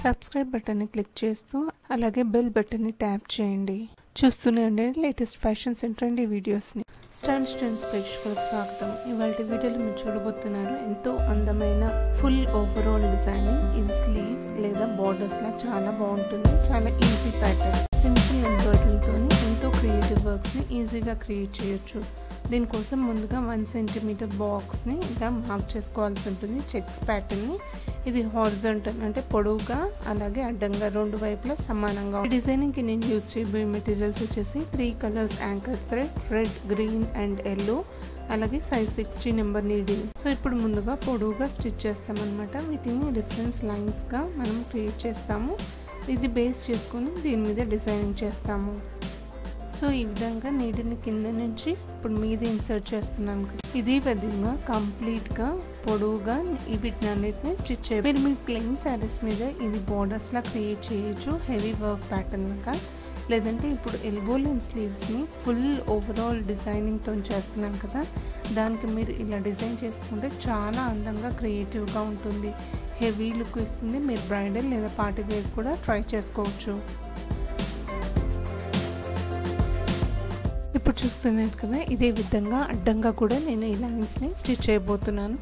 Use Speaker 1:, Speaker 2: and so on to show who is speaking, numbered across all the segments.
Speaker 1: Subscribe బటన్ని click చేస్తూ అలాగే బెల్ బటన్ని ట్యాప్ చేయండి. చూస్తూనే ఉండండి లేటెస్ట్ ఫ్యాషన్స్ అండ్ ట్రెండీ వీడియోస్ని. స్టైలిష్ ట్రెండ్స్ ప్రేక్షకులకు స్వాగతం. ఇవాళ వీడియోలో మీరు చూడబోతున్నారు ఎంతో అందమైన ఫుల్ ఓవరాల్ డిజైనింగ్. ఇది స్లీవ్స్ లేదా బార్డర్స్లా చాలా బాగుంటుంది. చాలా ఈజీ ప్యాటర్న్, సింపుల్ ఎంబ్రాయిడరీతో ఎంతో క్రియేటివ్ వర్క్స్ని ఈజీగా క్రియేట్ చేయొచ్చు. దీనికోసం ముందుగా 1 సెంటీమీటర్ బాక్స్ని ఇలా మార్క్ చేసుకోవాల్సి ఉంటుంది. చెక్స్ ప్యాటర్న్ని ఇది హారిజాంటల్ అంటే పొడవుగా అలాగే అడ్డంగా రెండు వైపులా సమానంగా. ఈ డిజైనింగ్కి నేను యూజ్ చేయబోయే మెటీరియల్స్ వచ్చేసి 3 colours anchor thread, red, green and yellow, అలాగే సైజ్ 60 నెంబర్ నీడిల్. సో ఇప్పుడు ముందుగా పొడవుగా స్టిచ్ చేస్తామన్నమాట. వీటిని రిఫరెన్స్ లైన్స్గా మనం క్రియేట్ చేస్తాము. ఇది బేస్ చేసుకొని దీని మీద డిజైనింగ్ చేస్తాము. సో ఈ విధంగా నీడిల్ని కింద నుంచి ఇప్పుడు మీద ఇన్సర్ట్ చేస్తున్నాను. ఇదే విధంగా కంప్లీట్గా పొడవుగా వీటినన్నిటిని స్టిచ్ చేయాలి. మీరు మీ ప్లెయిన్ శారీస్ మీద ఇది బోర్డర్స్లా క్రియేట్ చేయొచ్చు, హెవీ వర్క్ ప్యాటర్న్ లాగా. లేదంటే ఇప్పుడు ఎల్బో లెంత్ స్లీవ్స్ని ఫుల్ ఓవరాల్ డిజైనింగ్తో చేస్తున్నాను కదా, దానికి మీరు ఇలా డిజైన్ చేసుకుంటే చాలా అందంగా క్రియేటివ్గా ఉంటుంది, హెవీ లుక్ ఇస్తుంది. మీరు బ్రైడల్ లేదా పార్టీ వేర్ కూడా ట్రై చేసుకోవచ్చు. ఇప్పుడు చూస్తున్నారు కదా, ఇదే విధంగా అడ్డంగా కూడా నేను ఈ లైన్స్ని స్టిచ్ చేయబోతున్నాను.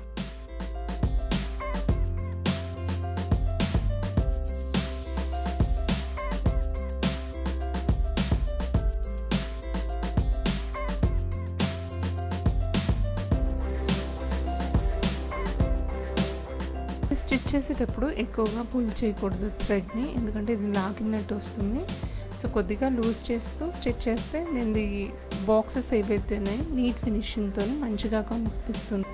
Speaker 1: స్టిచ్ చేసేటప్పుడు ఎక్కువగా పుల్ చేయకూడదు థ్రెడ్ని, ఎందుకంటే ఇది లాగినట్టు వస్తుంది. సో కొద్దిగా లూజ్ చేస్తూ స్టిచ్ చేస్తే దీని బాక్సెస్ ఏవైతే ఉన్నాయో నీట్ ఫినిషింగ్తో మంచిగా కనిపిస్తుంది.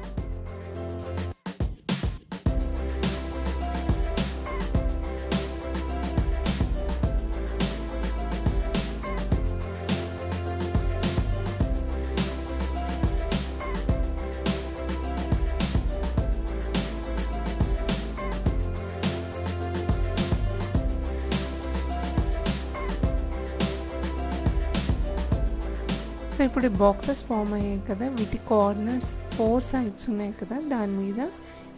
Speaker 1: సో ఇప్పుడు బాక్సెస్ ఫామ్ అయ్యాయి కదా, వీటి కార్నర్స్ 4 సైడ్స్ ఉన్నాయి కదా, దాని మీద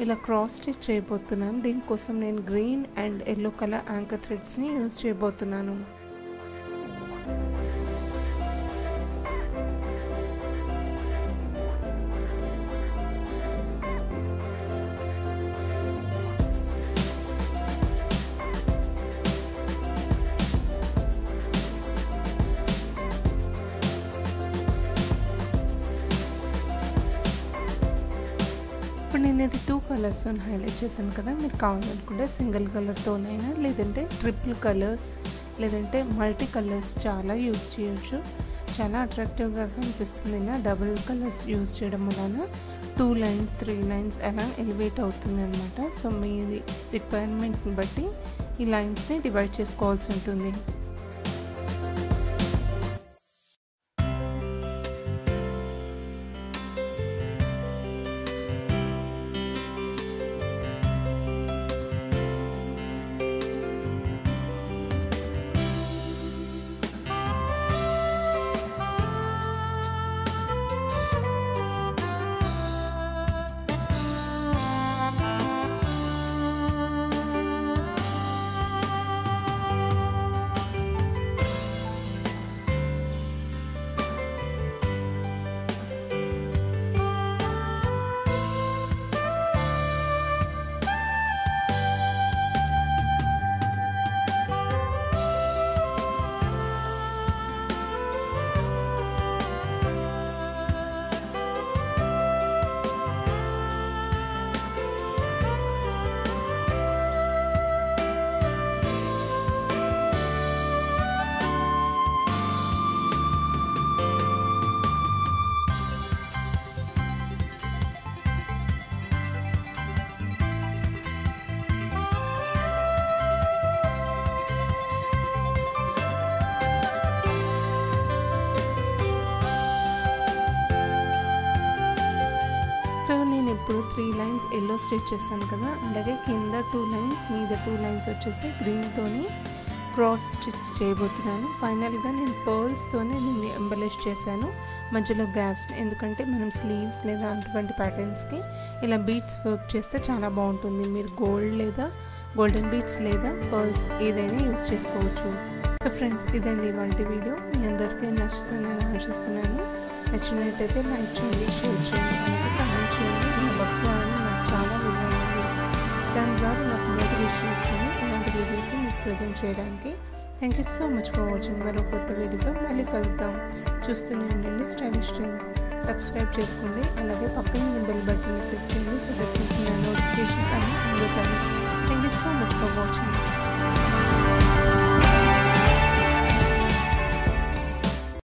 Speaker 1: ఇలా క్రాస్ స్టిచ్ చేయబోతున్నాను. దీనికోసం నేను green and yellow colour anchor థ్రెడ్స్ని యూజ్ చేయబోతున్నాను. నేను ఇది 2 కలర్స్ హైలైట్ చేశాను కదా, మీరు కావాలనుకుంటే సింగిల్ కలర్తోనైనా లేదంటే ట్రిపుల్ కలర్స్ లేదంటే మల్టీ కలర్స్ చాలా యూజ్ చేయొచ్చు. చాలా అట్రాక్టివ్గా కనిపిస్తుంది. డబుల్ కలర్స్ యూజ్ చేయడం వలన 2 లైన్స్ 3 లైన్స్ అలా ఎలివేట్ అవుతుంది అనమాట. సో మీ రిక్వైర్మెంట్ని బట్టి ఈ లైన్స్ని డివైడ్ చేసుకోవాల్సి ఉంటుంది. సో నేను ఇప్పుడు 3 లైన్స్ ఎల్లో స్టిచ్ చేశాను కదా, అలాగే కింద 2 లైన్స్ మీద 2 లైన్స్ వచ్చేసి గ్రీన్తోని క్రాస్ స్టిచ్ చేయబోతున్నాను. ఫైనల్గా నేను పర్ల్స్తోనే దీన్ని ఎంబలిష్ చేశాను మధ్యలో గ్యాప్స్, ఎందుకంటే మనం స్లీవ్స్ లేదా అటువంటి ప్యాటర్న్స్కి ఇలా బీట్స్ వర్క్ చేస్తే చాలా బాగుంటుంది. మీరు గోల్డ్ లేదా గోల్డెన్ బీడ్స్ లేదా పర్ల్స్ ఏదైనా యూస్ చేసుకోవచ్చు. సో ఫ్రెండ్స్, ఇదండి ఇవాళ వీడియో. మీ అందరికీ నచ్చుతుందని ఆశిస్తున్నాను. నచ్చినట్టయితే లైక్ చేయండి, షేర్ చేయండి, అలాగే కామెంట్ చేయండి. మీ అభిప్రాయాలు నాకు చాలా విలువైనవి. దాని ద్వారా నాకు మోటివేషన్ వస్తుంది ఇలాంటి వీడియోస్ని మీకు ప్రజెంట్ చేయడానికి. Thank you so much for watching. మరో కొత్త వీడియోతో మళ్ళీ కలుద్దాం. చూస్తూనే ఉండండి స్టైలిష్ ట్రెండ్. సబ్స్క్రైబ్ చేసుకోండి, అలాగే పక్కన బెల్ బటన్ క్లిక్ చేయండి సో దట్ మీకు నా నోటిఫికేషన్స్ అన్నీ అందుతాయి. Thank you so much for watching.